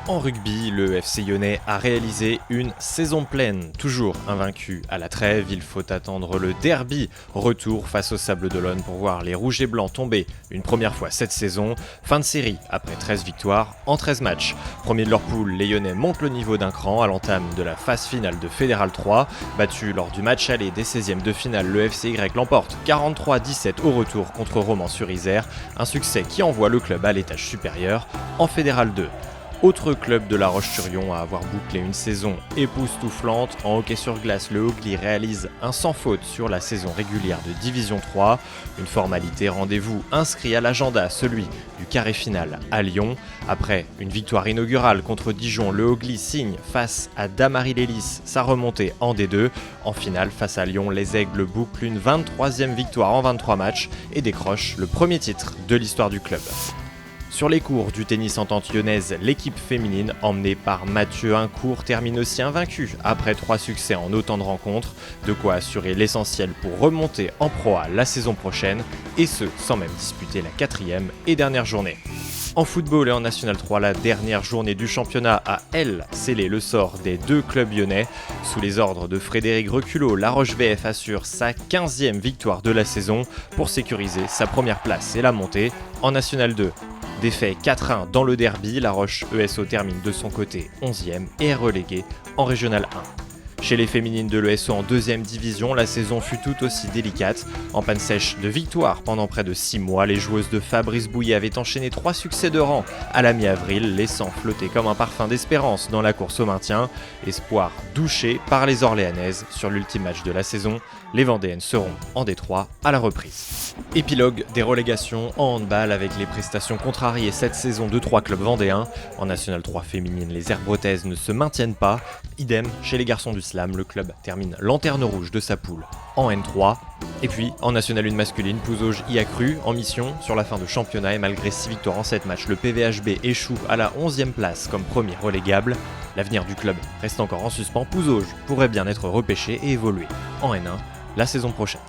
En rugby, le FC Lyonnais a réalisé une saison pleine. Toujours invaincu à la trêve, il faut attendre le derby. Retour face au Sables d'Olonne pour voir les Rouges et Blancs tomber une première fois cette saison. Fin de série après 13 victoires en 13 matchs. Premier de leur poule, les Lyonnais montent le niveau d'un cran à l'entame de la phase finale de Fédéral 3. Battu lors du match aller des 16e de finale, le FCY l'emporte 43-17 au retour contre Romans-sur-Isère. Un succès qui envoie le club à l'étage supérieur en Fédéral 2. Autre club de La Roche-sur-Yon à avoir bouclé une saison époustouflante, en hockey sur glace, le Hogli réalise un sans faute sur la saison régulière de Division 3. Une formalité, rendez-vous inscrit à l'agenda, celui du carré final à Lyon. Après une victoire inaugurale contre Dijon, le Hogli signe face à Damary-Lélis sa remontée en D2. En finale, face à Lyon, les Aigles bouclent une 23e victoire en 23 matchs et décrochent le premier titre de l'histoire du club. Sur les cours du tennis entente lyonnaise, l'équipe féminine, emmenée par Mathieu Incourt, termine aussi invaincue après 3 succès en autant de rencontres, de quoi assurer l'essentiel pour remonter en Pro A la saison prochaine, et ce sans même disputer la 4e et dernière journée. En football et en National 3, la dernière journée du championnat a, elle, scellé le sort des 2 clubs lyonnais. Sous les ordres de Frédéric Reculot, La Roche VF assure sa 15e victoire de la saison pour sécuriser sa première place et la montée en National 2. Défait 4-1 dans le derby, La Roche ESO termine de son côté 11e et est relégué en Régional 1. Chez les féminines de l'ESO en 2e division, la saison fut tout aussi délicate. En panne sèche de victoire pendant près de 6 mois, les joueuses de Fabrice Bouillet avaient enchaîné 3 succès de rang à la mi-avril, laissant flotter comme un parfum d'espérance dans la course au maintien. Espoir douché par les Orléanaises sur l'ultime match de la saison. Les Vendéennes seront en Détroit à la reprise. Épilogue des relégations en handball avec les prestations contrariées cette saison de 3 clubs vendéens. En National 3 féminine, les Herbretaises ne se maintiennent pas. Idem chez les garçons du Slam, le club termine lanterne rouge de sa poule en N3. Et puis en National 1 masculine, Pouzauges y a cru en mission sur la fin de championnat et malgré 6 victoires en 7 matchs, le PVHB échoue à la 11e place comme premier relégable. L'avenir du club reste encore en suspens. Pouzauges pourrait bien être repêché et évoluer en N1 la saison prochaine.